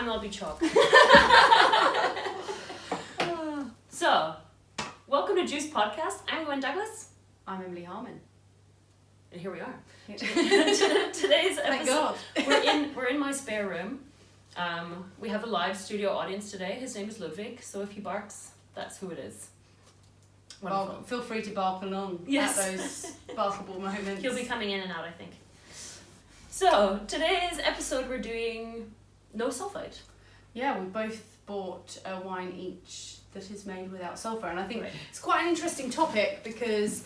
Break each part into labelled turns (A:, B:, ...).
A: time there'll be chalk. So, welcome to Juice Podcast. I'm Gwen Douglas.
B: I'm Emily Harmon.
A: And here we are. Today's episode.
B: Thank God.
A: We're in my spare room. We have a live studio audience today. His name is Ludwig, so if he barks, that's who it is.
B: Well, feel free to bark along
A: yes.
B: at those barkable moments.
A: He'll be coming in and out, I think. So, today's episode we're doing no sulphate.
B: Yeah, we both bought a wine each that is made without sulphur, and I think it's quite an interesting topic because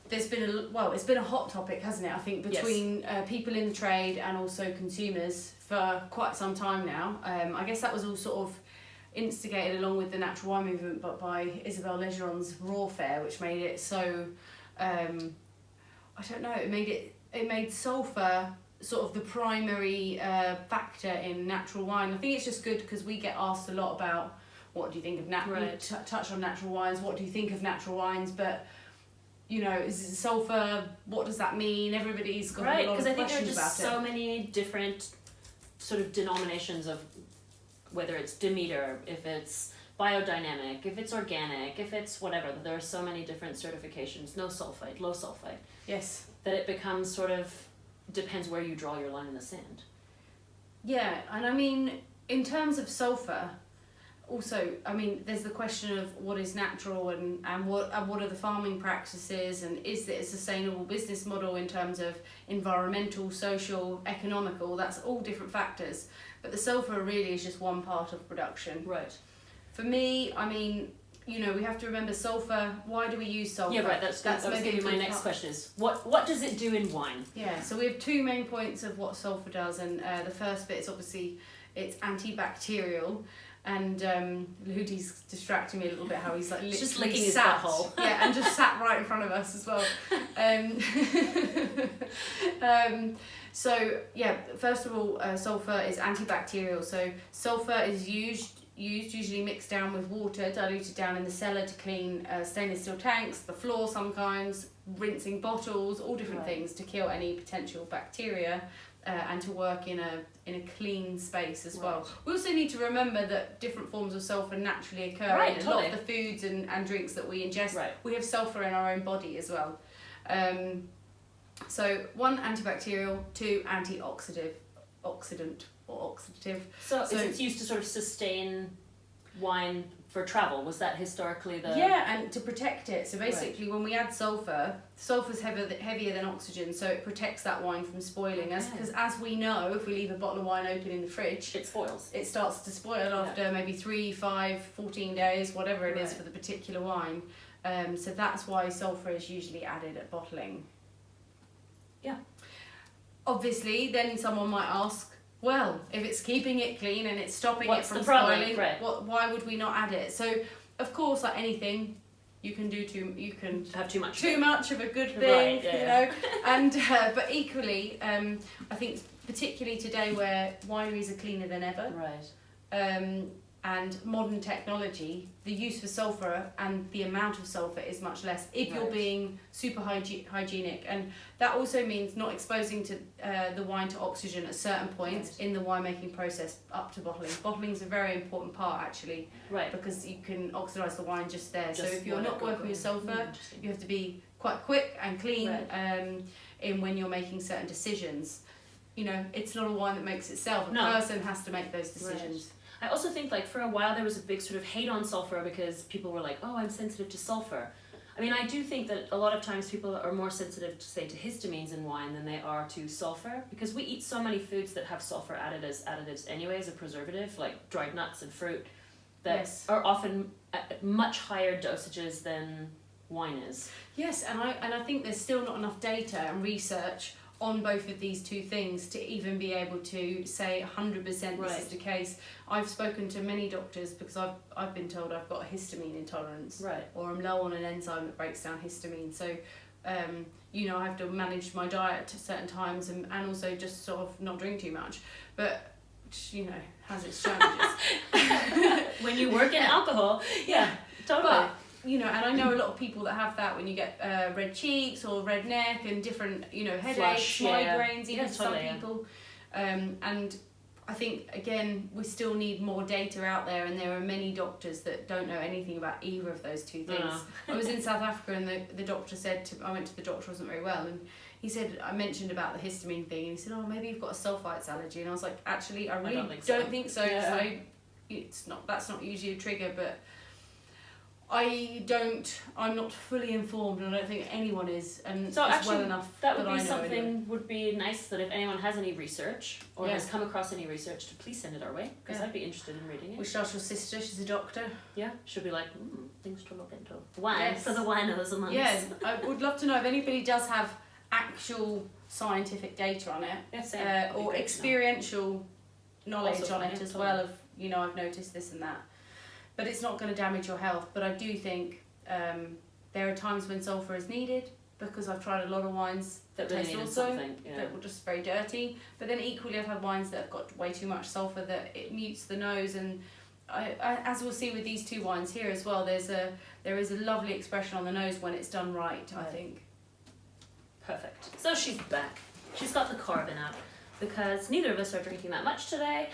B: it's been a hot topic, hasn't it? I think between people in the trade and also consumers for quite some time now. I guess that was all sort of instigated along with the natural wine movement, but by Isabelle Legeron's Raw Fair, which made it so I don't know, it made sulphur sort of the primary factor in natural wine. I think it's just good because we get asked a lot about what do you think of touch on natural wines, what do you think of natural wines, but you know, is it sulphur, what does that mean? Everybody's got a lot of questions about it. Right, because I think there are just
A: so many different sort of denominations of whether it's Demeter, if it's biodynamic, if it's organic, if it's whatever. There are so many different certifications. No sulfite, low sulfite.
B: Yes.
A: That it becomes sort of, depends where you draw your line in the sand.
B: Yeah, and I mean, in terms of sulphur, also, I mean, there's the question of what is natural and what are the farming practices, and is it a sustainable business model in terms of environmental, social, economical. That's all different factors. But the sulphur really is just one part of production.
A: Right.
B: For me, I mean, you know, we have to remember sulphur. Why do we use sulphur?
A: Yeah, right. That's maybe my next question is, what does it do in wine?
B: Yeah, so we have two main points of what sulphur does, and the first bit is obviously it's antibacterial. And Ludi's distracting me a little bit, how he's like literally
A: just licking his butthole.
B: Yeah, and just sat right in front of us as well. So yeah, first of all, sulphur is antibacterial. So sulphur is used usually mixed down with water, diluted down in the cellar to clean stainless steel tanks, the floor sometimes, rinsing bottles, all different things to kill any potential bacteria. And to work in a clean space as well. We also need to remember that different forms of sulphur naturally occur in a lot of the foods and drinks that we ingest. Right. We have sulphur in our own body as well. So one, antibacterial, two, oxidative.
A: So it's used to sort of sustain wine for travel. Was that historically the...
B: Yeah, and to protect it. So basically when we add sulphur's heavier than oxygen, so it protects that wine from spoiling. Because as we know, if we leave a bottle of wine open in the fridge...
A: It spoils.
B: It starts to spoil after maybe 3, 5, 14 days, whatever it is for the particular wine. So that's why sulphur is usually added at bottling.
A: Yeah.
B: Obviously, then someone might ask, well, if it's keeping it clean and it's stopping it from spoiling, why would we not add it? So, of course, like anything, you can
A: have too much.
B: Too much of a good thing, you know. And but equally, I think particularly today where wineries are cleaner than ever.
A: Right.
B: And modern technology, the use for sulphur and the amount of sulphur is much less if you're being super hygienic. And that also means not exposing to the wine to oxygen at certain points in the winemaking process up to bottling. Bottling is a very important part actually, because you can oxidise the wine just there. So if you're not working with sulphur, you have to be quite quick and clean in when you're making certain decisions. You know, it's not a wine that makes itself. A person has to make those decisions.
A: I also think like for a while there was a big sort of hate on sulphur because people were like, oh, I'm sensitive to sulphur. I mean, I do think that a lot of times people are more sensitive to, say, to histamines in wine than they are to sulphur, because we eat so many foods that have sulphur added as additives anyway as a preservative, like dried nuts and fruit, that are often at much higher dosages than wine is.
B: Yes, and I think there's still not enough data and research on both of these two things to even be able to say 100% this is the case. I've spoken to many doctors because I've been told I've got a histamine intolerance, or I'm low on an enzyme that breaks down histamine. So, you know, I have to manage my diet at certain times and also just sort of not drink too much. But, you know, has its challenges.
A: When you work in alcohol, totally.
B: But, you know, and I know a lot of people that have that when you get red cheeks or red neck and different, you know, headaches, migraines, even some people. And I think, again, we still need more data out there, and there are many doctors that don't know anything about either of those two things. I was in South Africa, and the doctor said, I went to the doctor, wasn't very well, and he said, I mentioned about the histamine thing, and he said, oh, maybe you've got a sulfites allergy, and I was like, actually, I really don't think so.
A: Yeah.
B: So that's not usually a trigger, but I'm not fully informed, and I don't think anyone is, and
A: so
B: it's
A: actually,
B: well enough
A: that would
B: I
A: be
B: know
A: something
B: anyway.
A: would be nice that if anyone has any research or has come across any research, to please send it our way, because I'd be interested in reading it.
B: We should ask your sister, she's a doctor.
A: Yeah, she'll be like, things to look into. Wine for the winos among us.
B: Yes, I would love to know if anybody does have actual scientific data on it, or experiential knowledge on it as well, of, you know, I've noticed this and that. But it's not going to damage your health. But I do think there are times when sulphur is needed, because I've tried a lot of wines that taste also that were just very dirty. But then equally, I've had wines that have got way too much sulphur that it mutes the nose. And I, as we'll see with these two wines here as well, there is a lovely expression on the nose when it's done right, I think.
A: Perfect. So she's back. She's got the Corbin out, because neither of us are drinking that much today.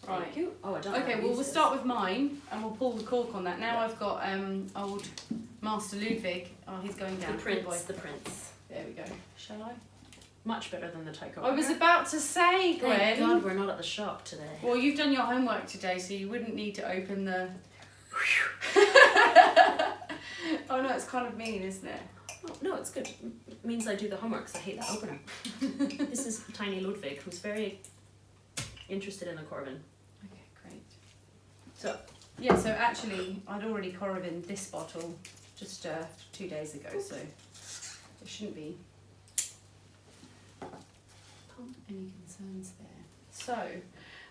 B: Right.
A: Thank you. Oh, I don't know.
B: Okay, well, we'll start with mine, and we'll pull the cork on that. Now I've got old Master Ludwig. Oh, he's going down.
A: The Prince. The Prince.
B: There we go. Shall I?
A: Much better than the Tycho.
B: I was about to say, Gwen.
A: Thank God we're not at the shop today.
B: Well, you've done your homework today, so you wouldn't need to open the... Oh no, it's kind of mean, isn't it?
A: Oh, no, it's good. It means I do the homework, because I hate that opener. This is tiny Ludwig, who's very interested in the Corbin.
B: Okay, great.
A: So,
B: yeah, so actually, I'd already Corbin this bottle just 2 days ago, so there shouldn't be any concerns there. So,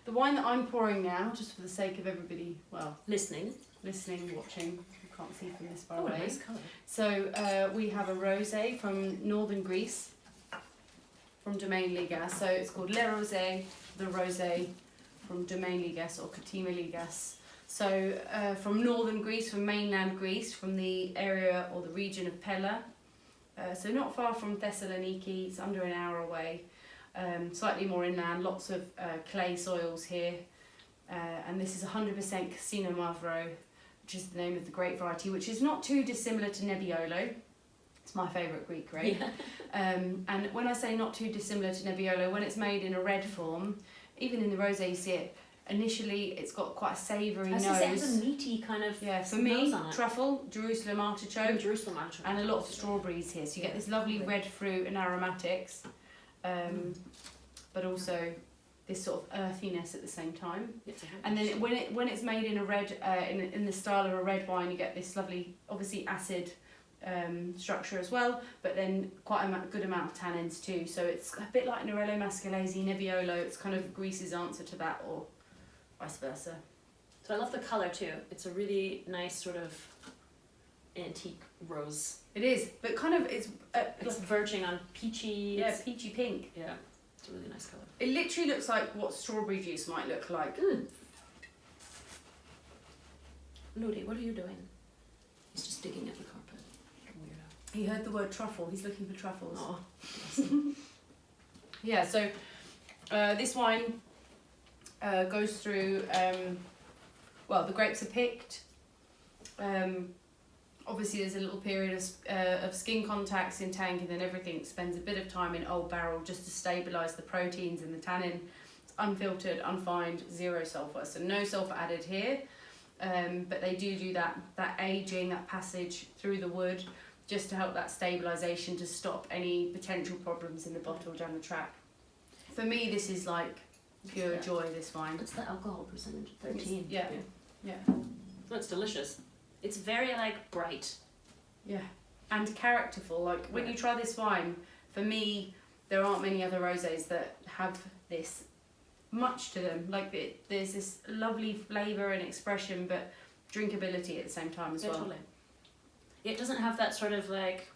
B: the wine that I'm pouring now, just for the sake of everybody, well,
A: listening,
B: watching, you can't see from this far
A: oh,
B: away.
A: nice colour.
B: So, we have a rosé from northern Greece, from Domaine Ligas. So it's called Le Rosé, the rosé from Domaine Ligas or Katima Ligas. So from northern Greece, from mainland Greece, from the area or the region of Pella. So not far from Thessaloniki, it's under an hour away. Slightly more inland, lots of clay soils here. And this is 100% Casino Mavro, which is the name of the grape variety, which is not too dissimilar to Nebbiolo. It's my favourite Greek grape. Yeah. And when I say not too dissimilar to Nebbiolo, when it's made in a red form, even in the rosé you see it, initially it's got quite a savoury nose.
A: It has a meaty kind of
B: for me, truffle, Jerusalem artichoke, and a lot of strawberries here. So you get this lovely red fruit and aromatics, but also this sort of earthiness at the same time. And then when it's made in a red, in the style of a red wine, you get this lovely, obviously acid structure as well, but then quite a good amount of tannins too. So it's a bit like Nerello Mascalese, Nebbiolo. It's kind of Greece's answer to that, or vice versa.
A: So I love the colour too. It's a really nice sort of antique rose.
B: It is, but kind of it's
A: verging on peachy.
B: Yeah, peachy pink.
A: Yeah, it's a really nice colour.
B: It literally looks like what strawberry juice might look like.
A: Ludi, what are you doing? He's just digging at the carpet. Weirdo.
B: He heard the word truffle. He's looking for truffles.
A: Oh.
B: Yeah, so this wine goes through, well, the grapes are picked. Obviously there's a little period of skin contacts in tank, and then everything spends a bit of time in old barrel just to stabilise the proteins and the tannin. It's unfiltered, unfined, 0 sulphur, so no sulphur added here. But they do that aging, that passage through the wood, just to help that stabilisation, to stop any potential problems in the bottle down the track. For me, this is like pure joy, this wine.
A: What's the alcohol percentage? 13.
B: Yeah.
A: That's delicious. It's very like bright.
B: Yeah, and characterful. Like when you try this wine, for me, there aren't many other rosés that have this much to them. Like there's this lovely flavour and expression, but drinkability at the same time as well.
A: Totally. It doesn't have that sort of like,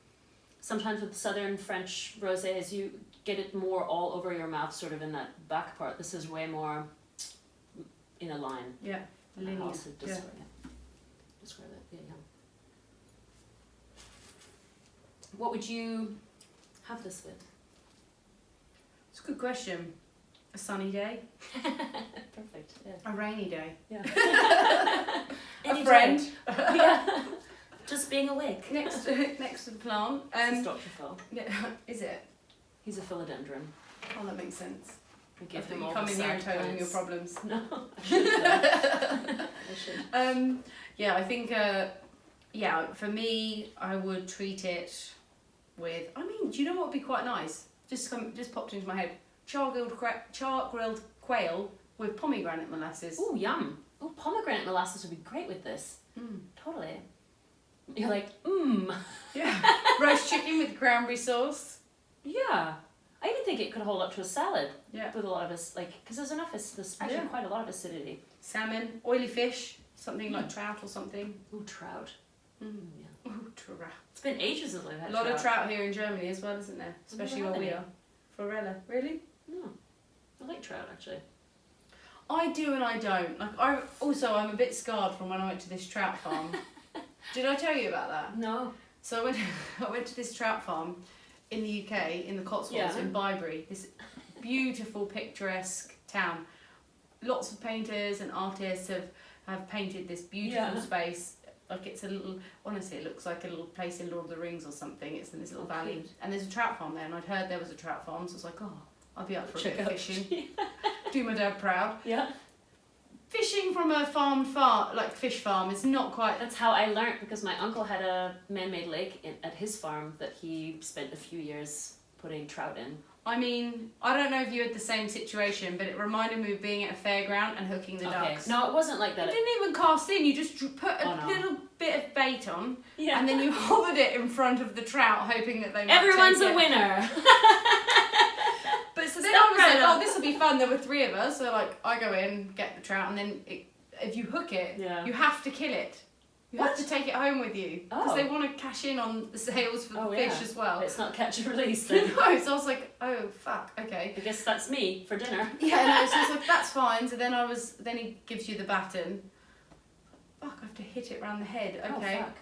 A: sometimes with southern French rosés, you get it more all over your mouth, sort of in that back part. This is way more in a line.
B: Yeah, linear.
A: Describe it. Yeah. What would you have this with?
B: It's a good question. A sunny day.
A: Perfect. Yeah.
B: A rainy day.
A: Yeah.
B: A friend.
A: Yeah. Just being awake.
B: Next to the plant.
A: This is Dr. Phil.
B: Yeah, is it?
A: He's a philodendron.
B: Oh, that makes sense.
A: We give
B: I thought
A: him
B: you
A: all
B: come
A: the
B: in here and
A: side
B: tell him your
A: plants.
B: problems.
A: No, I should. I should.
B: Yeah, I think. For me, I would treat it with. I mean, do you know what would be quite nice? Just popped into my head. Char grilled quail with pomegranate molasses.
A: Ooh, yum. Oh, pomegranate molasses would be great with this. Totally. You're like,
B: Yeah. Roast chicken with cranberry sauce.
A: Yeah. I even think it could hold up to a salad.
B: Yeah.
A: With a lot of us, because there's enough, there's actually quite a lot of acidity.
B: Salmon, oily fish, something like trout or something.
A: Ooh, trout. Yeah.
B: Ooh, trout.
A: It's been ages since I've had
B: A lot of trout here in Germany as well, isn't there? Especially where we are. Forella. Really?
A: No. I like trout, actually.
B: I do and I don't. I'm a bit scarred from when I went to this trout farm. Did I tell you about that?
A: No.
B: So I went to this trout farm in the UK, in the Cotswolds, in Bybury, this beautiful, picturesque town. Lots of painters and artists have painted this beautiful space. Like it's a little, honestly, it looks like a little place in Lord of the Rings or something. It's in this little valley.
A: Cute.
B: And there's a trout farm there, and I'd heard there was a trout farm, so I was like, oh, I'll be up for a bit of fishing. Do my dad proud.
A: Yeah.
B: Fishing from a fish farm is not quite...
A: That's how I learnt, because my uncle had a man-made lake at his farm that he spent a few years putting trout in.
B: I mean, I don't know if you had the same situation, but it reminded me of being at a fairground and hooking the ducks.
A: No, it wasn't like that.
B: You didn't even cast in, you just put a little bit of bait on, and then you hovered it in front of the trout, hoping that they might
A: Everyone's
B: take
A: a winner!
B: But so then I was like, oh, this will be fun. There were 3 of us, so like I go in, get the trout, and then if you hook it, you have to kill it. You have to take it home with you because they want to cash in on the sales for the fish as well.
A: It's not catch and release then.
B: No, so I was like, oh fuck, okay.
A: I guess that's me for dinner.
B: Yeah, no, so I was like, that's fine. So then he gives you the baton. Fuck, I have to hit it round the head. Okay.
A: Oh, fuck.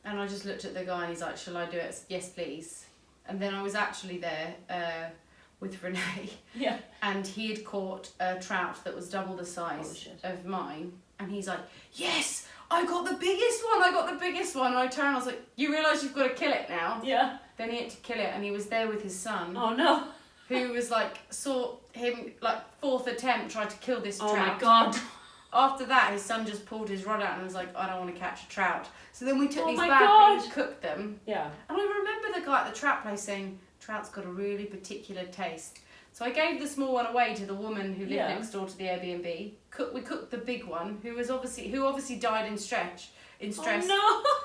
B: And I just looked at the guy and he's like, shall I do it? I said, yes, please. And then I was actually there with Renee.
A: Yeah.
B: And he had caught a trout that was double the size of mine. And he's like, yes, I got the biggest one. And I turned and I was like, you realise you've got to kill it now?
A: Yeah.
B: Then he had to kill it and he was there with his son.
A: Oh no.
B: Who was like, saw him, like, 4th attempt, tried to kill this trout.
A: Oh my god.
B: After that, his son just pulled his rod out and was like, I don't want to catch a trout. So then we took these back and cooked them.
A: Yeah.
B: And I remember the guy at the trout place saying, trout's got a really particular taste. So I gave the small one away to the woman who lived next door to the Airbnb. We cooked the big one, who obviously died in stress.
A: Oh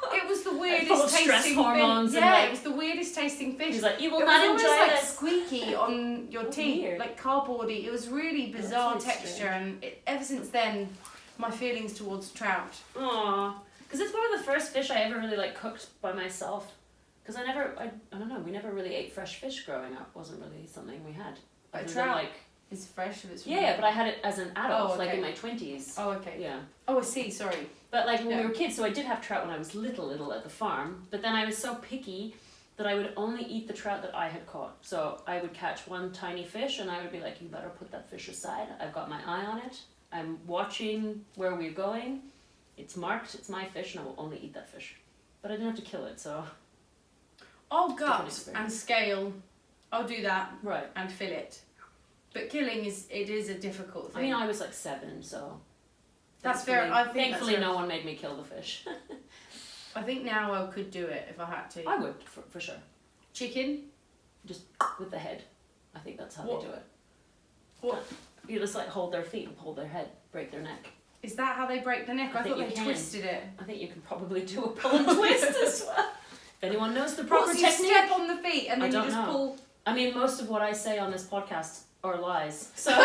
A: no!
B: It was the weirdest tasting
A: hormones.
B: Yeah, it was the weirdest tasting fish.
A: He's like, you will
B: it
A: not
B: was
A: enjoy
B: almost like
A: this.
B: squeaky on your teeth,
A: weird.
B: like cardboardy. It was really bizarre
A: That's really
B: texture, and ever since then, my feelings towards trout.
A: Aww. Because it's one of the first fish I ever really cooked by myself. Because I don't know, we never really ate fresh fish growing up. Wasn't really something we had.
B: A trout is fresh if it's from
A: but I had it as an adult,
B: Oh, okay.
A: in my 20s.
B: Oh, okay.
A: Yeah.
B: Oh, I see, sorry.
A: But when we were kids, so I did have trout when I was little at the farm, but then I was so picky that I would only eat the trout that I had caught. So I would catch one tiny fish and I would be like, you better put that fish aside. I've got my eye on it. I'm watching where we're going. It's marked, it's my fish, and I will only eat that fish. But I didn't have to kill it, so...
B: I'll gut and scale. I'll do that.
A: Right.
B: And fillet. But killing is a difficult thing.
A: I mean, I was 7, so...
B: That's fair. I think
A: thankfully no one made me kill the fish.
B: I think now I could do it if I had to.
A: I would, for sure.
B: Chicken?
A: Just with the head. I think that's how they do it.
B: What?
A: You just hold their feet and hold their head, break their neck.
B: Is that how they break the neck? I thought they twisted it.
A: I think you can probably do a pull and twist as well. If anyone knows the proper technique.
B: You step on the feet and then you just pull.
A: I mean, most of what I say on this podcast are lies. So
B: I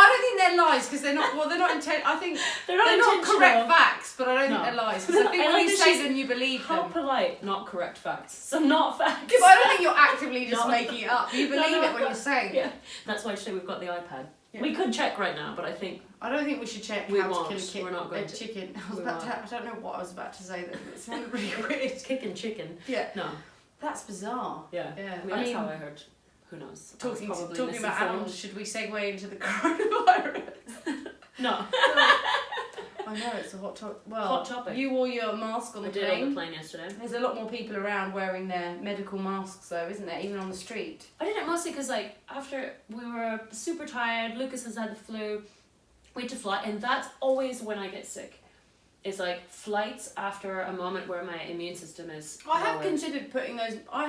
B: don't think they're lies because they're not. Well, they're not intent. I think they're not correct facts, but I don't think they're lies because I think when you say them, you believe them.
A: How polite, not correct facts. So not facts.
B: Yeah, but I don't think you're actively just making it up. You believe it when you're saying it.
A: Yeah, that's why today we've got the iPad. Yeah. We could check right now, but I don't think
B: we should check
A: how
B: to kill a chicken. I don't know what I was about to say then. It sounded really weird.
A: Kicking chicken.
B: Yeah.
A: No.
B: That's bizarre.
A: Yeah. I mean, that's how I heard who knows?
B: Talking about
A: misinformed.
B: animals, should we segue into the coronavirus?
A: No.
B: I know, it's a hot topic. Well,
A: Hot topic.
B: You wore your mask on the plane.
A: I did on the plane yesterday.
B: There's a lot more people around wearing their medical masks though, isn't there? Even on the street.
A: I did it mostly because, like, after we were super tired, Lucas has had the flu, we had to fly, and that's always when I get sick. It's like flights after a moment where my immune system is
B: I have
A: lowered.
B: considered putting those. I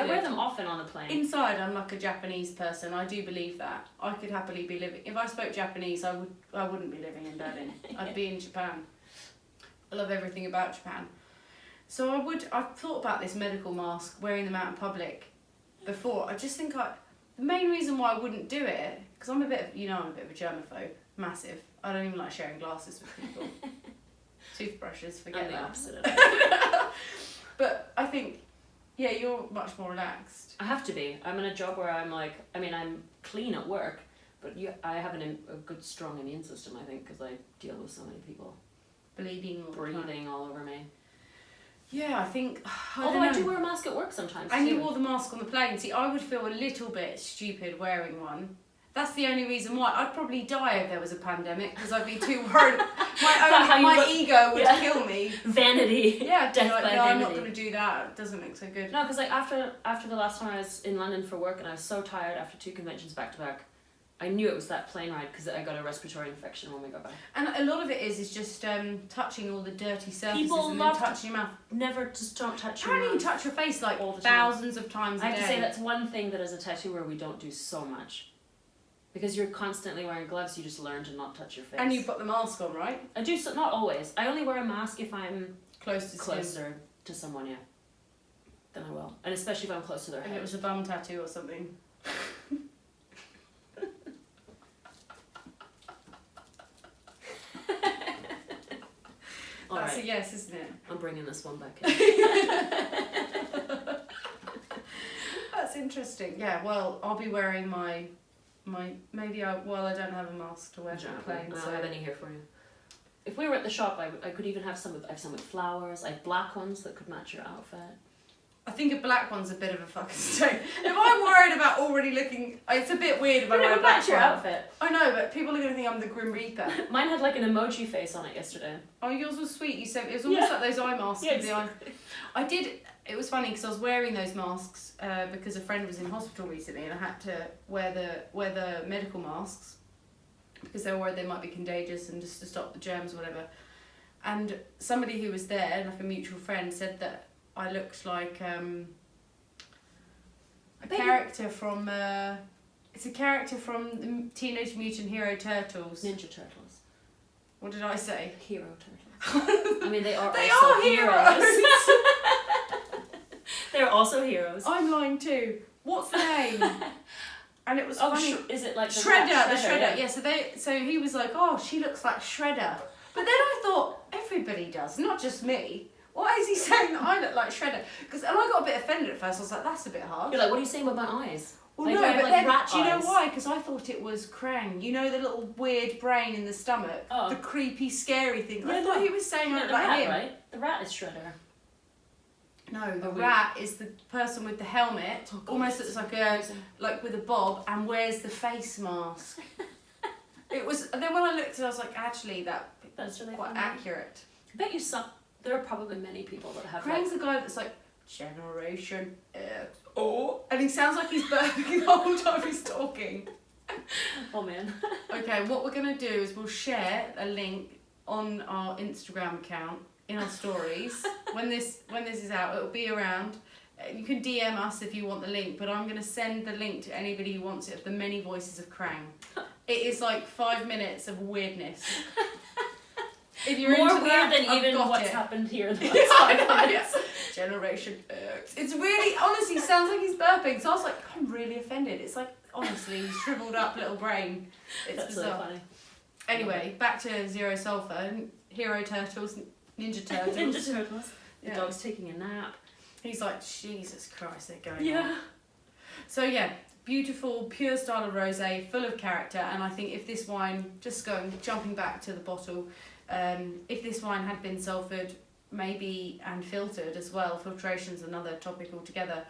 A: wear them often on the plane.
B: Inside, I'm like a Japanese person. I do believe that. I could happily be living. If I spoke Japanese, I wouldn't be living in Berlin. I'd be in Japan. I love everything about Japan. So I've thought about this medical mask, wearing them out in public before. I just think the main reason why I wouldn't do it, because I'm a bit of a germaphobe, massive. I don't even like sharing glasses with people. Toothbrushes, forget that.
A: I'm the opposite.
B: But I think, yeah, you're much more relaxed.
A: I have to be. I'm in a job where I'm like, I mean, I'm clean at work, but I have a good, strong immune system, I think, because I deal with so many people.
B: Bleeding
A: all over me.
B: Yeah, I think.
A: Although I do wear a mask at work sometimes.
B: And
A: too.
B: you wore the mask on the plane. See, I would feel a little bit stupid wearing one. That's the only reason why. I'd probably die if there was a pandemic because I'd be too worried. My ego would kill me.
A: Vanity.
B: Yeah,
A: death
B: like,
A: by
B: no,
A: vanity.
B: I'm not going to do that. It doesn't look so good.
A: No, because like after the last time I was in London for work and I was so tired after 2 conventions back to back, I knew it was that plane ride because I got a respiratory infection when we got back.
B: And a lot of it is just touching all the dirty surfaces
A: People
B: and
A: love
B: then touching your mouth.
A: Never just don't touch your
B: Apparently
A: mouth.
B: you touch your face like
A: all the
B: thousands of times a day.
A: I have to say that's one thing that as a tattooer we don't do so much. Because you're constantly wearing gloves, you just learn to not touch your face.
B: And you've got the mask on, right?
A: I do, so not always. I only wear a mask if I'm
B: closer
A: to someone, yeah. Then I will. And especially if I'm close to their
B: If
A: head.
B: it was a bum tattoo or something.
A: All
B: That's
A: right.
B: a yes, isn't it?
A: I'm bringing this one back in.
B: That's interesting. Yeah, well, I'll be wearing my I don't have a mask to wear on the plane.
A: I don't
B: So.
A: have any here for you. If we were at the shop, I could even have I have some with flowers. I have black ones that could match your outfit.
B: I think a black one's a bit of a fucking stone. If I'm worried about already looking, it's a bit weird if I wear a black
A: match your
B: one.
A: outfit.
B: I know, but people are going to think I'm the Grim Reaper.
A: Mine had like an emoji face on it yesterday.
B: Oh, yours was sweet. You said it was almost like those eye masks.
A: Yeah,
B: with the eye. I did. It was funny because I was wearing those masks because a friend was in hospital recently, and I had to wear the medical masks because they were worried they might be contagious and just to stop the germs or whatever. And somebody who was there, like a mutual friend, said that I looked like a character from. It's a character from the Teenage Mutant Hero Turtles.
A: Ninja Turtles.
B: What did I say?
A: Hero Turtles. I mean, they are
B: They
A: also
B: are heroes.
A: They're also heroes.
B: I'm lying too. What's the name? And it was funny.
A: Is it like the
B: Shredder?
A: rat
B: The Shredder.
A: Yeah.
B: Yeah. So he was like, "Oh, she looks like Shredder." But then I thought, everybody does, not just me. Why is he saying that I look like Shredder? And I got a bit offended at first. I was like, "That's a bit harsh."
A: You're like, what are you saying about my eyes?
B: Well,
A: like,
B: no,
A: do I have,
B: but
A: like,
B: then
A: rat
B: do you know
A: eyes?
B: why? Because I thought it was Krang. You know the little weird brain in the stomach, the creepy, scary thing. I thought he was saying I looked like him.
A: Right? The rat is Shredder.
B: No, the rat is the person with the helmet, almost looks like with a bob, and wears the face mask. It was. Then when I looked at it, I was like, actually, that's really quite accurate.
A: I bet you there are probably many people that have.
B: Krang's the guy that's like Generation X. And he sounds like he's burping the whole time he's talking.
A: Oh man.
B: Okay, what we're gonna do is we'll share a link on our Instagram account in our stories. when this is out, it'll be around. You can DM us if you want the link, but I'm gonna send the link to anybody who wants it of the many voices of Krang. It is like 5 minutes of weirdness. If you're
A: more
B: into
A: weird
B: that,
A: than
B: I've
A: even
B: got
A: what's
B: it.
A: happened here in the last 5 minutes.
B: Generation X. It's really, honestly, sounds like he's burping. So I was like, I'm really offended. It's like, honestly, he's shriveled up little brain. It's
A: That's
B: bizarre.
A: so funny.
B: Anyway, back to Zero Sulphur. Hero Turtles, Ninja Turtles.
A: Ninja Turtles. The
B: Yeah.
A: dog's taking a nap.
B: He's like, Jesus Christ, they're going on.
A: Yeah.
B: So yeah, beautiful, pure style of rosé, full of character. And I think if this wine, jumping back to the bottle, if this wine had been sulphured, maybe, and filtered as well, filtration's another topic altogether,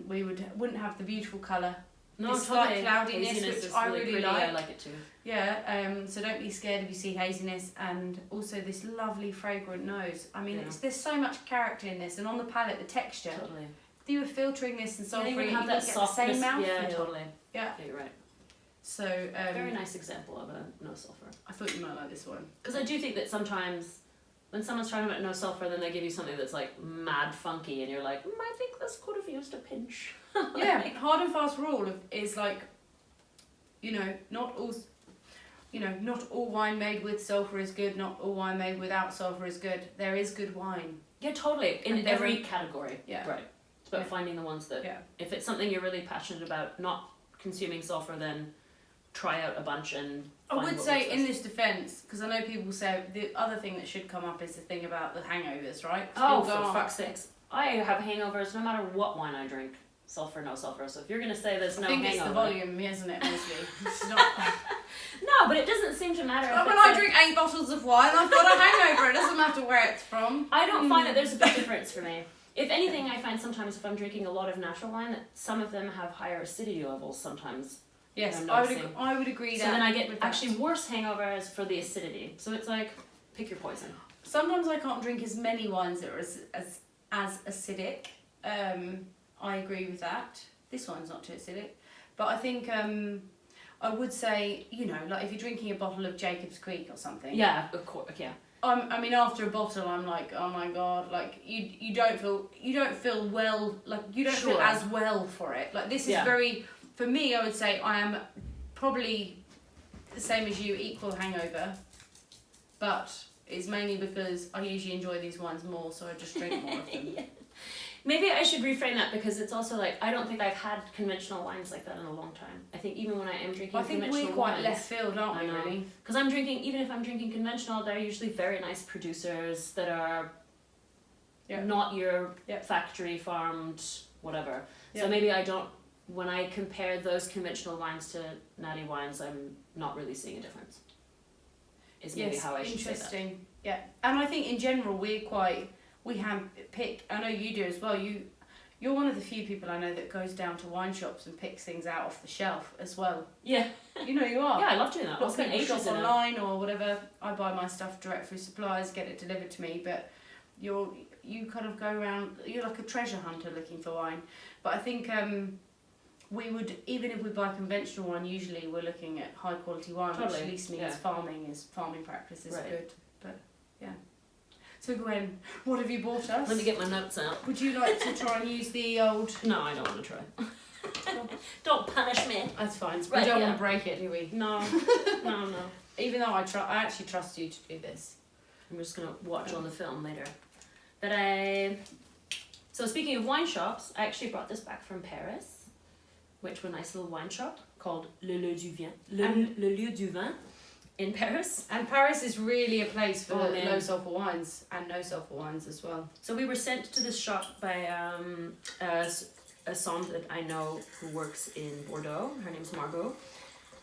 B: we wouldn't have the beautiful colour.
A: No,
B: This slight
A: totally.
B: cloudiness,
A: Haziness
B: which
A: is
B: I
A: really
B: really
A: pretty.
B: like.
A: I like it too.
B: Yeah, so don't be scared if you see haziness, and also this lovely fragrant nose. I mean, there's so much character in this, and on the palate, the texture.
A: Totally.
B: If you were filtering this and sulfuring,
A: you
B: you
A: have that
B: get the
A: softness.
B: same mouthfeel.
A: Yeah, totally.
B: Yeah.
A: You're right.
B: So
A: Very nice example of a no sulfur.
B: I thought you might like this one.
A: Because I do think that sometimes when someone's talking about no sulfur, then they give you something that's like mad funky, and you're like, I think this could have used a pinch.
B: Yeah, hard and fast rule is like, not all wine made with sulfur is good. Not all wine made without sulfur is good. There is good wine.
A: Yeah, totally. In
B: And
A: every category.
B: Yeah.
A: Right. It's about finding the ones that, if it's something you're really passionate about, not consuming sulfur, then try out a bunch and
B: I
A: find
B: would
A: what
B: say
A: works
B: in
A: best.
B: this defence, because I know people say the other thing that should come up is the thing about the hangovers, right?
A: Oh,
B: People go,
A: for fuck's sakes. I have hangovers no matter what wine I drink. Sulfur, no sulfur. So if you're going to say there's no
B: I think
A: hangover...
B: it's the volume, isn't it, mostly? It's not...
A: No, but it doesn't seem to matter.
B: When I drink 8 bottles of wine, I've got a hangover. It doesn't matter where it's from.
A: I don't find that there's a big difference for me. If anything, I find sometimes if I'm drinking a lot of natural wine, that some of them have higher acidity levels sometimes.
B: Yes,
A: I'm
B: I
A: noticing.
B: would agree
A: So
B: that.
A: then I get actually worse hangovers for the acidity. So it's like, pick your poison.
B: Sometimes I can't drink as many wines that are as acidic. I agree with that. This one's not too acidic. But I think I would say, like if you're drinking a bottle of Jacob's Creek or something.
A: Yeah, of course, yeah.
B: I mean, after a bottle, I'm like, oh my god, like you don't feel well, like you don't feel as well for it. Like this is very, for me, I would say I am probably the same as you, equal hangover, but it's mainly because I usually enjoy these wines more, so I just drink more of them.
A: Yeah. Maybe I should reframe that, because it's also like, I don't think I've had conventional wines like that in a long time. I think even when I am drinking conventional wines... I think
B: we're quite left field, aren't we, really?
A: Because I'm drinking, even if I'm drinking conventional, they're usually very nice producers that are not your factory farmed whatever. So maybe I don't, when I compare those conventional wines to natty wines, I'm not really seeing a difference. Is maybe how I should say that.
B: Interesting. Yeah, and I think in general we handpick. I know you do as well. You're one of the few people I know that goes down to wine shops and picks things out off the shelf as well.
A: Yeah.
B: You are.
A: Yeah, I love doing that. I'll spend ages
B: shop online or whatever. I buy my stuff direct through suppliers, get it delivered to me. But you kind of go around. You're like a treasure hunter looking for wine. But I think we would, even if we buy conventional wine, usually we're looking at high quality wine, which at least means farming practice is good. But yeah. So Gwen, what have you bought us?
A: Let me get my notes out.
B: Would you like to try and use the old...
A: No, I don't want to try. Don't punish me.
B: That's fine.
A: Right,
B: we don't want to break it, do we?
A: No. No.
B: Even though I actually trust you to do this.
A: I'm just going to watch on the film later. So speaking of wine shops, I actually brought this back from Paris, which was a nice little wine shop called Le Lieu du Vin. Le Lieu du Vin. In Paris.
B: And Paris is really a place for low sulphur wines and no sulphur wines as well.
A: So we were sent to this shop by a somm that I know who works in Bordeaux. Her name's Margot.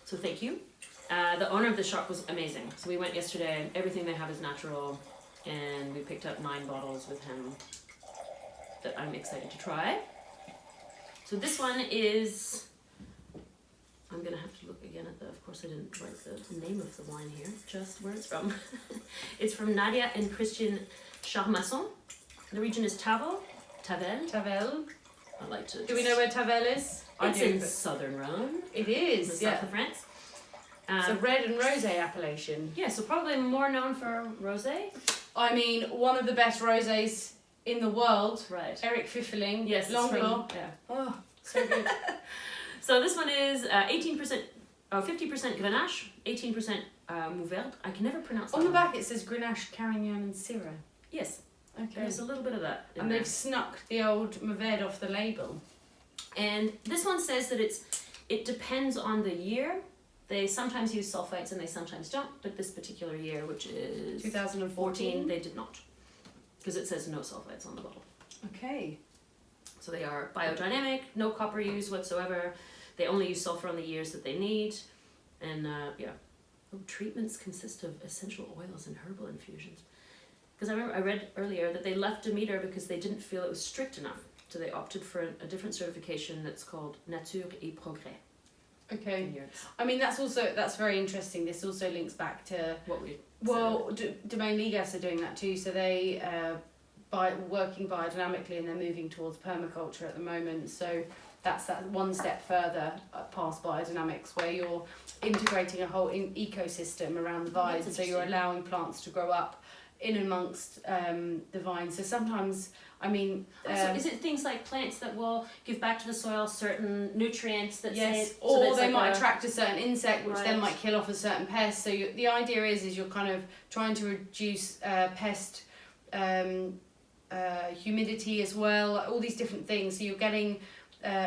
A: So thank you. The owner of the shop was amazing. So we went yesterday. Everything they have is natural. And we picked up 9 bottles with him that I'm excited to try. So this one is... I'm going to have to look again at of course I didn't write the name of the wine here, just where it's from. It's from Nadia and Christian Charmasson. The region is Tavel.
B: Tavel.
A: I'd like to...
B: Do we know where Tavel is?
A: It's in southern Rhone.
B: It is,
A: the south of France.
B: It's a red and rosé appellation.
A: Yeah, so probably more known for rosé.
B: I mean, one of the best rosés in the world.
A: Right.
B: Eric Pfifferling.
A: Yes,
B: Langlot.
A: Yeah.
B: Oh, so good.
A: So this one is 50% Grenache, 18% Mourvèdre. I can never pronounce that.
B: On the back it says Grenache, Carignan and Syrah.
A: Yes.
B: Okay.
A: There's a little bit of that.
B: And they've snuck the old Mourvèdre off the label.
A: And this one says that it depends on the year. They sometimes use sulfites and they sometimes don't, but this particular year, which is
B: 2014,
A: they did not. Because it says no sulfites on the bottle.
B: Okay.
A: So they are biodynamic, no copper use whatsoever. They only use sulfur on the years that they need. And treatments consist of essential oils and herbal infusions. Because I read earlier that they left Demeter because they didn't feel it was strict enough so they opted for a different certification that's called Nature et Progrès.
B: Okay.
A: Vineyards.
B: I mean, that's very interesting. This also links back to
A: What we
B: Domaine Ligas are doing that too. So they working biodynamically, and they're moving towards permaculture at the moment. So that's that one step further past biodynamics, where you're integrating a whole ecosystem around the vines. So you're allowing plants to grow up in amongst the vines. So sometimes, I mean,
A: so is it things like plants that will give back to the soil certain nutrients that
B: yes,
A: say,
B: or
A: so
B: they might attract a certain insect, which then
A: Right.
B: might kill off a certain pest. So the idea is you're kind of trying to reduce pest humidity as well, all these different things. So you're getting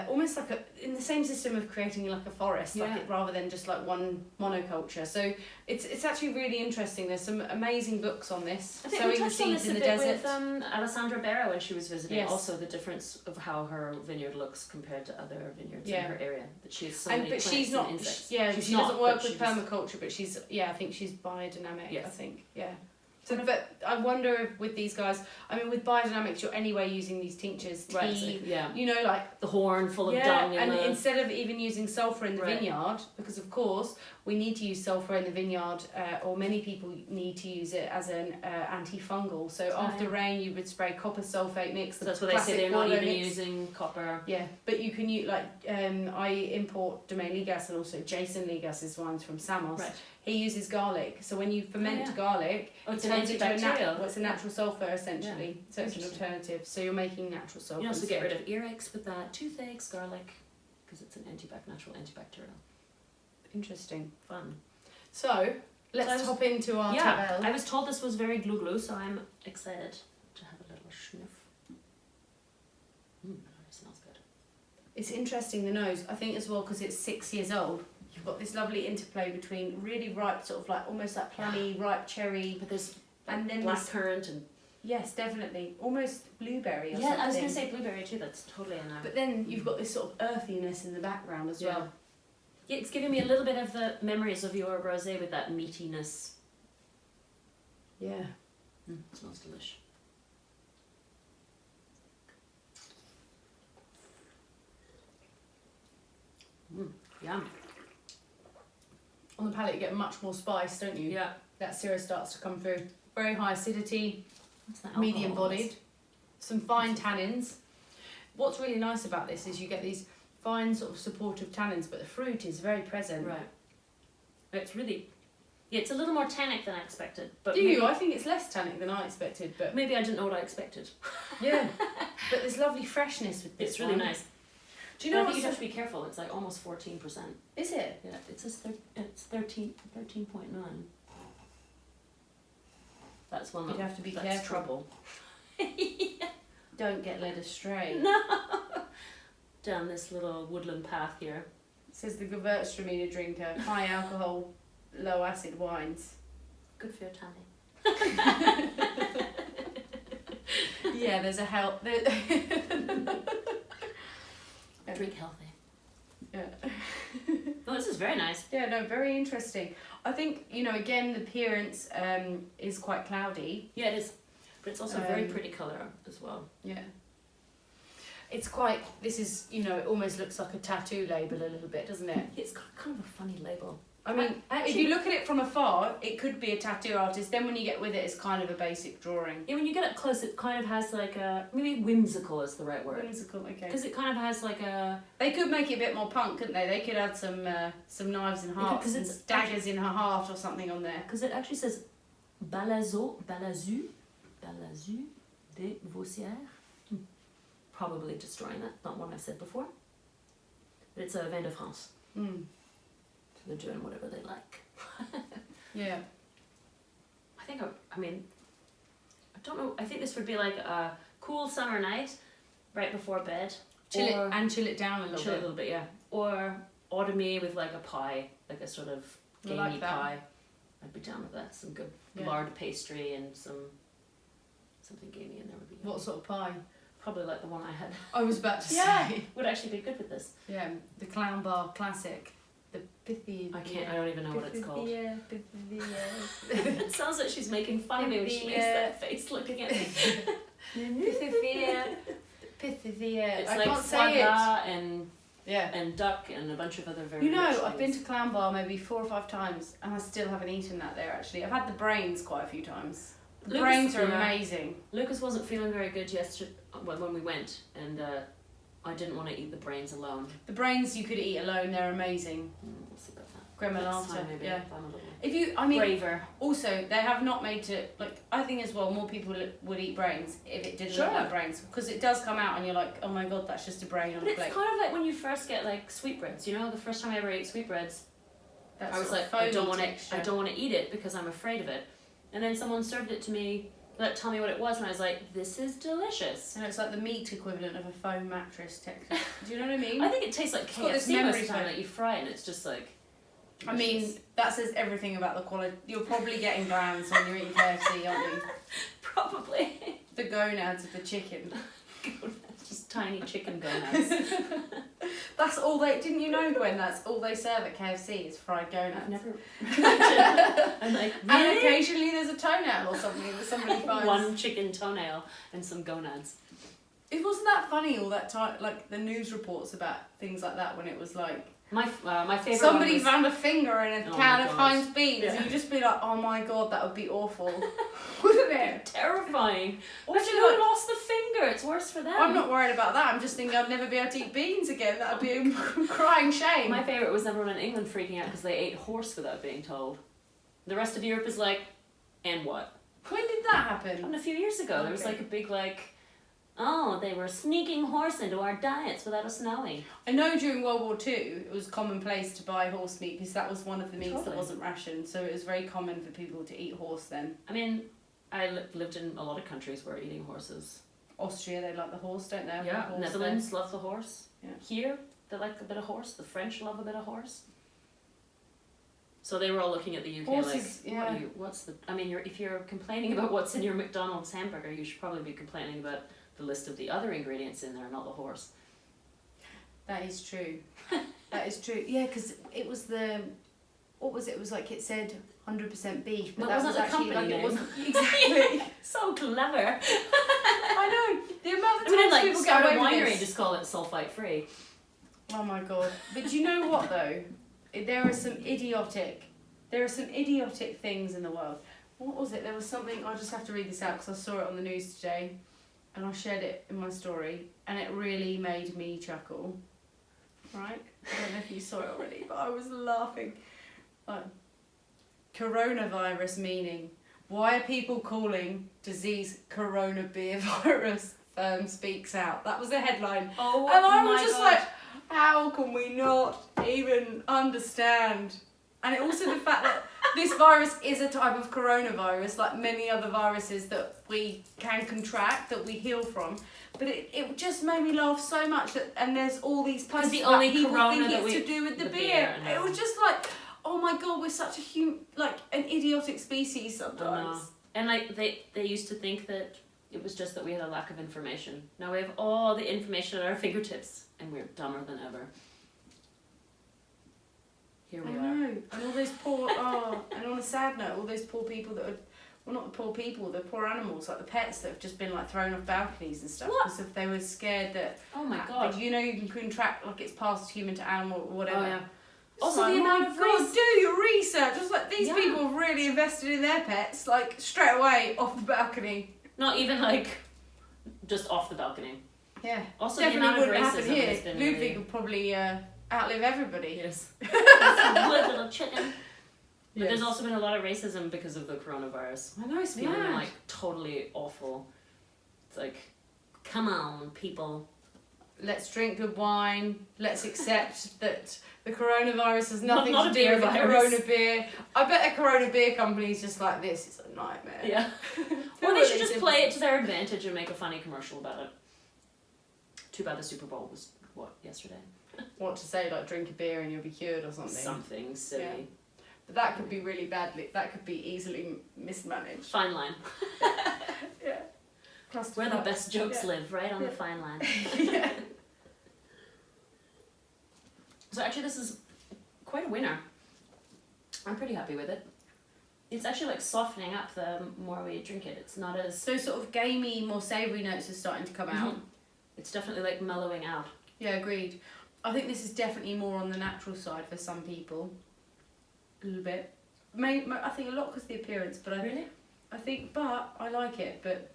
B: almost like in the same system of creating like a forest, rather than just like one monoculture. So it's actually really interesting. There's some amazing books on this.
A: I think
B: Sowing
A: we
B: the
A: touched on
B: seeds
A: this
B: in
A: a
B: the
A: bit
B: desert.
A: with Alessandra Berra when she was visiting.
B: Yes.
A: Also, the difference of how her vineyard looks compared to other vineyards
B: Yeah.
A: in her area. That she has so many
B: but
A: plants
B: she's not.
A: and insects.
B: She
A: not,
B: doesn't work
A: but
B: with
A: she's-
B: permaculture, but she's I think she's biodynamic.
A: Yes.
B: I think So, but I wonder if with these guys, I mean, with biodynamics, you're anyway using these tinctures, tea,
A: Right, so, yeah.
B: you know, like
A: The horn full of dung
B: and
A: and
B: instead of even using sulphur in the
A: Right.
B: vineyard, because of course we need to use sulphur in the vineyard, or many people need to use it as an antifungal. So after rain, you would spray copper sulphate mix.
A: So that's what they say, they're not
B: Bordeaux
A: even
B: mix.
A: using copper.
B: Yeah, but you can use I import Domaine Ligas and also Jason Ligas's wines from Samos.
A: Right.
B: He uses garlic, so when you ferment garlic,
A: It's
B: it
A: an
B: turns into
A: antibacterial.
B: it's a natural sulphur essentially. So it's an alternative. So you're making natural sulphur.
A: You also get
B: instead.
A: rid of earaches with that, toothaches, garlic, because it's an natural antibacterial.
B: Interesting.
A: Fun.
B: So let's hop into our Tavel.
A: I was told this was very glue, so I'm excited to have a little sniff. It smells good.
B: It's interesting, the nose. I think as well because it's 6 years old. You've got this lovely interplay between really ripe, sort of like almost like plummy, ripe cherry,
A: But there's
B: and then
A: black
B: this,
A: currant and
B: yes, definitely, almost blueberry or
A: yeah,
B: something.
A: I was gonna say blueberry too. That's totally in there.
B: But then you've got this sort of earthiness in the background as well.
A: Yeah, it's giving me a little bit of the memories of your rosé with that meatiness.
B: Yeah.
A: Smells delish. Yum.
B: On the palate, you get much more spice, don't you?
A: Yeah.
B: That syrup starts to come through. Very high acidity,
A: What's that alcohol
B: medium
A: on this?
B: bodied, some fine tannins. What's really nice about this is you get these fine sort of supportive tannins, but the fruit is very present.
A: Right. It's really, yeah, it's a little more tannic than I expected. But
B: Do
A: maybe,
B: you? I think it's less tannic than I expected, but
A: maybe I didn't know what I expected.
B: yeah. But there's lovely freshness with this
A: It's really
B: one.
A: nice.
B: Do you
A: But
B: know
A: I
B: what?
A: think you have to be careful. It's like almost 14%.
B: Is it?
A: Yeah, it says it's 13.9. That's one
B: You'd
A: that
B: have to be
A: that's
B: careful.
A: trouble.
B: Don't get led astray.
A: No. Down this little woodland path here.
B: Says the Gewürztraminer drinker. High alcohol, low acid wines.
A: Good for your tummy.
B: Yeah, there's a help.
A: Drink healthy.
B: Yeah.
A: Oh, this is very nice.
B: Yeah, no, very interesting. I think, you know, again, the appearance is quite cloudy.
A: Yeah, it is. But it's also a very pretty colour as well.
B: Yeah. It's quite, this is, you know, it almost looks like a tattoo label a little bit, doesn't it?
A: It's got kind of a funny label.
B: I mean, if you look at it from afar, it could be a tattoo artist. Then when you get with it, it's kind of a basic drawing.
A: Yeah, when you get up close, it kind of has like a, maybe whimsical is the right word.
B: Whimsical, okay.
A: Because it kind of has like a...
B: They could make it a bit more punk, couldn't they? They could add some knives and hearts,
A: because
B: and
A: it's
B: daggers in her heart or something on there.
A: Because it actually says Balazu de Vaussieres. Probably destroying that, not one I've said before. But it's a vin de France.
B: Mm.
A: So they're doing whatever they like.
B: Yeah.
A: I mean, I don't know, I think this would be like a cool summer night right before bed.
B: Chill it down a little
A: chill
B: bit.
A: a little bit, yeah. Or autumny with like a pie, like a sort of
B: I
A: gamey
B: like that.
A: pie. I'd be down with that. Some good lard pastry and something gamey in there would be good.
B: What sort of pie?
A: Probably like the one I had.
B: I was about to
A: Yeah,
B: say.
A: would actually be good with this.
B: Yeah, the clown bar classic. The pithy.
A: I don't even know what it's called.
B: Yeah.
A: It sounds like she's making fun of me when she makes that face looking at me.
B: Pithivier.
A: It's
B: I
A: like
B: can't
A: foie
B: say it.
A: gras and
B: Yeah.
A: and duck and a bunch of other very
B: You know,
A: rich
B: I've been
A: things.
B: to Clown Bar maybe 4 or 5 times, and I still haven't eaten that there. Actually, I've had the brains quite a few times. The
A: Lucas-
B: brains are
A: yeah.
B: amazing.
A: Lucas wasn't feeling very good yesterday when we went, and I didn't want to eat the brains alone.
B: The brains you could eat alone. They're amazing.
A: We'll see about that.
B: Gremolata.
A: Next time maybe.
B: Yeah.
A: If I'm a little
B: If you, I mean,
A: braver.
B: also they have not made it like I think as well. More people would eat brains if it didn't
A: Sure.
B: look like brains, because it does come out and you're like, oh my god, that's just a brain on
A: But
B: a
A: it's
B: plate.
A: kind of like when you first get like sweetbreads. You know, the first time I ever ate sweetbreads,
B: That's
A: I was
B: sort of
A: like, I don't
B: foamy
A: want
B: texture.
A: to. I don't want to eat it because I'm afraid of it. And then someone served it to me. Tell me what it was, and I was like, this is delicious.
B: And it's like the meat equivalent of a foam mattress texture. Do you know what I mean?
A: I think it tastes like
B: It's got this
A: KFC most
B: memory
A: of the time.
B: to it.
A: Like you fry it, and it's just like.
B: I mean,
A: delicious.
B: that says everything about the quality. You're probably getting glands when you're eating KFC, aren't you?
A: Probably.
B: The gonads of the chicken.
A: Just tiny chicken gonads.
B: That's all they. Didn't you know, Gwen? That's all they serve at KFC is fried gonads.
A: I've never. I'm like,
B: And
A: really?
B: occasionally there's a toenail or something that somebody finds.
A: One chicken toenail and some gonads.
B: It wasn't that funny all that time, like the news reports about things like that when it was like
A: My favorite.
B: somebody
A: one was,
B: found a finger in a
A: Oh
B: can
A: my
B: of
A: God.
B: Heinz beans,
A: Yeah.
B: and you'd just be like, oh my god, that would be awful, wouldn't it?
A: terrifying.
B: Also,
A: Imagine who
B: like,
A: lost the finger. It's worse for them.
B: I'm not worried about that. I'm just thinking I'd never be able to eat beans again. That'd be a crying shame.
A: My favorite was everyone in England freaking out because they ate horse without being told. The rest of Europe is like, and what?
B: When did that happen?
A: Happened a few years ago. There was
B: Okay.
A: like a big like, oh, they were sneaking horse into our diets without us knowing.
B: I know during World War II it was commonplace to buy horse meat because that was one of the meats that
A: Totally.
B: wasn't rationed, so it was very common for people to eat horse then.
A: I mean, I lived in a lot of countries where eating horses.
B: Austria, they like the horse, don't they?
A: Yeah,
B: Horse
A: Netherlands love the horse.
B: Yeah.
A: Here, they like a bit of horse. The French love a bit of horse. So they were all looking at the UK
B: Horses,
A: like,
B: yeah.
A: what's the? I mean, if you're complaining about what's in your McDonald's hamburger, you should probably be complaining about the list of the other ingredients in there, not the horse.
B: That is true. That is true. Yeah, because it was the, what was it? It was like it said 100% beef, but
A: Well,
B: that
A: wasn't
B: was
A: the
B: actually
A: company
B: like
A: name.
B: it wasn't exactly.
A: So clever.
B: I know the amount of
A: I mean,
B: times
A: like
B: people
A: start
B: get
A: a
B: away with
A: winery and
B: this.
A: just call it sulfite free.
B: Oh my god! But do you know what though? There are some idiotic things in the world. What was it? There was something. I just have to read this out because I saw it on the news today, and I shared it in my story, and it really made me chuckle. Right? I don't know if you saw it already, but I was laughing. Like, coronavirus meaning. Why are people calling disease corona beer virus? Firm speaks out. That was the headline.
A: Oh
B: And I
A: my
B: was just
A: God.
B: like, how can we not even understand? And it also the fact that this virus is a type of coronavirus, like many other viruses that we can contract, that we heal from. But it just made me laugh so much that, and there's all these posts
A: the
B: about
A: only
B: people
A: corona
B: think
A: that
B: it's
A: we-
B: to do with the
A: the
B: beer.
A: beer, I know.
B: It was just like, oh my god, we're such a like an idiotic species
A: I know.
B: sometimes.
A: And like they used to think that it was just that we had a lack of information. Now we have all the information at our fingertips, and we're dumber than ever. Here
B: I
A: we are.
B: know, and all those poor, and on a sad note, all those poor people that are, well, not the poor people, the poor animals, like the pets that have just been like thrown off balconies and stuff
A: What?
B: because if they were scared that,
A: Oh my
B: like,
A: God.
B: you know, you can contract like it's passed human to animal or whatever.
A: Oh yeah.
B: It's
A: Also
B: like,
A: the amount
B: my
A: of
B: God,
A: risk.
B: do your research. Just like these
A: Yeah.
B: people have really invested in their pets, like straight away off the balcony.
A: Not even like just off the balcony.
B: Yeah,
A: Also
B: definitely
A: the amount of
B: wouldn't happen
A: racism
B: here.
A: has been
B: Ludwig
A: really...
B: would probably outlive everybody.
A: Yes. Good little chicken. But
B: Yes.
A: there's also been a lot of racism because of the coronavirus.
B: I know, it's
A: It's been
B: mad.
A: like totally awful. It's like, come on, people.
B: Let's drink good wine. Let's accept that the coronavirus has nothing
A: Not
B: to
A: a
B: do
A: beer
B: with the
A: virus.
B: Corona beer. I bet a Corona beer company is just like, this is a nightmare.
A: Yeah. Or they should just play it to their advantage and make a funny commercial about it. Too bad the Super Bowl was, what, yesterday?
B: What to say, like drink a beer and you'll be cured or something.
A: Something silly.
B: Yeah. But that could be really badly, that could be easily mismanaged.
A: Fine line.
B: Yeah.
A: Where the best jokes
B: Yeah.
A: live, right on
B: Yeah.
A: the fine line.
B: Yeah.
A: So actually this is quite a winner. I'm pretty happy with it. It's actually like softening up the more we drink it. It's not as...
B: So sort of gamey, more savoury notes are starting to come out.
A: Mhm. It's definitely like mellowing out.
B: Yeah, agreed. I think this is definitely more on the natural side for some people. A little bit. I think a lot because of the appearance, but but I like it, but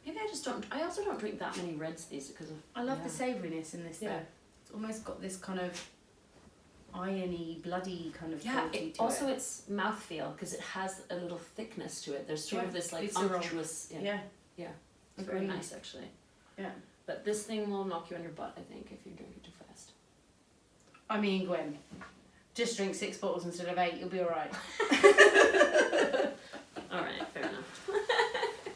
A: maybe I just don't. I also don't drink that many reds these because of.
B: I love the savouriness in this though. It's almost got this kind of irony, bloody kind of quality to
A: also
B: it.
A: it's mouthfeel because it has a little thickness to it. There's sort of this like
B: visceral.
A: unctuous. Yeah. It's very nice actually. Yeah. But this thing will knock you on your butt, I think, if you drink it too fast.
B: I mean, Gwen, just drink 6 bottles instead of 8. You'll be all right.
A: All right, fair enough.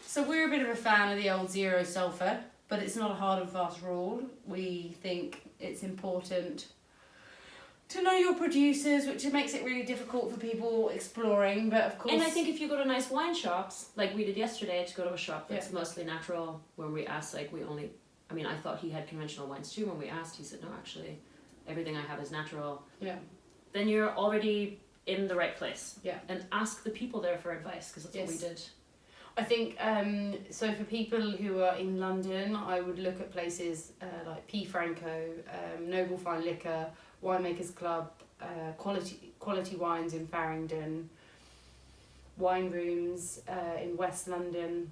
B: So we're a bit of a fan of the old Zero Sulphur, but it's not a hard and fast rule. We think it's important to know your producers, which makes it really difficult for people exploring, but of course...
A: And I think if you go to nice wine shops, like we did yesterday, to go to a shop that's mostly natural, when we asked, like, I thought he had conventional wines too. When we asked, he said, no, actually, everything I have is natural.
B: Yeah.
A: Then you're already in the right place.
B: Yeah.
A: And ask the people there for advice, because that's what we did.
B: I think, so for people who are in London, I would look at places like P. Franco, Noble Fine Liquor, Winemakers Club, quality wines in Farringdon, wine rooms in West London,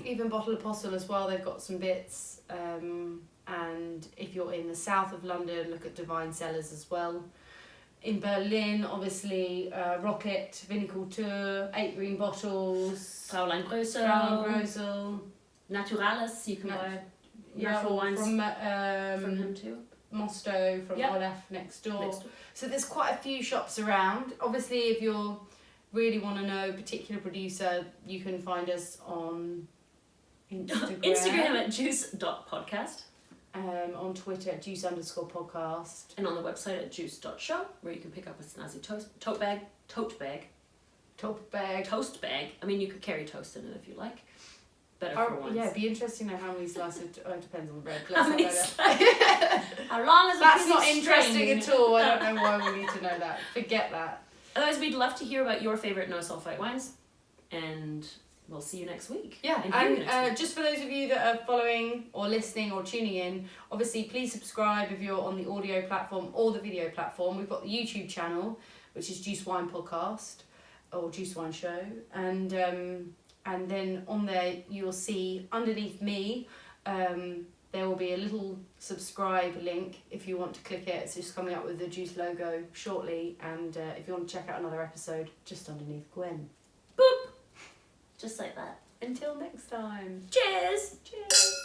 B: even Bottle Apostle as well. They've got some bits, and if you're in the south of London, look at Divine Cellars as well. In Berlin, obviously, Rocket, Viniculture, 8 Green Bottles,
A: Fraulein
B: Grosel,
A: Naturalis, you can buy natural wines
B: from
A: him too.
B: Mosto from Olaf next door. So there's quite a few shops around. Obviously, if you really want to know a particular producer, you can find us on Instagram
A: at juice.podcast.
B: On Twitter at juice_podcast.
A: And on the website at juice.show, where you can pick up a snazzy toast bag. I mean, you could carry toast in it if you like. Better for once.
B: Yeah, it'd be interesting to know how many slices. It depends on the bread.
A: How many How long is
B: That's not interesting at all. I don't know why we need to know that. Forget that.
A: Otherwise, we'd love to hear about your favourite no sulphite wines, and we'll see you next week.
B: Yeah, and just for those of you that are following or listening or tuning in, obviously please subscribe if you're on the audio platform or the video platform. We've got the YouTube channel, which is Juice Wine Podcast or Juice Wine Show, and then on there you'll see underneath me there will be a little subscribe link if you want to click it. It's just coming up with the Juice logo shortly, and if you want to check out another episode, just underneath Gwen.
A: Boop! Just like that.
B: Until next time.
A: Cheers! Cheers!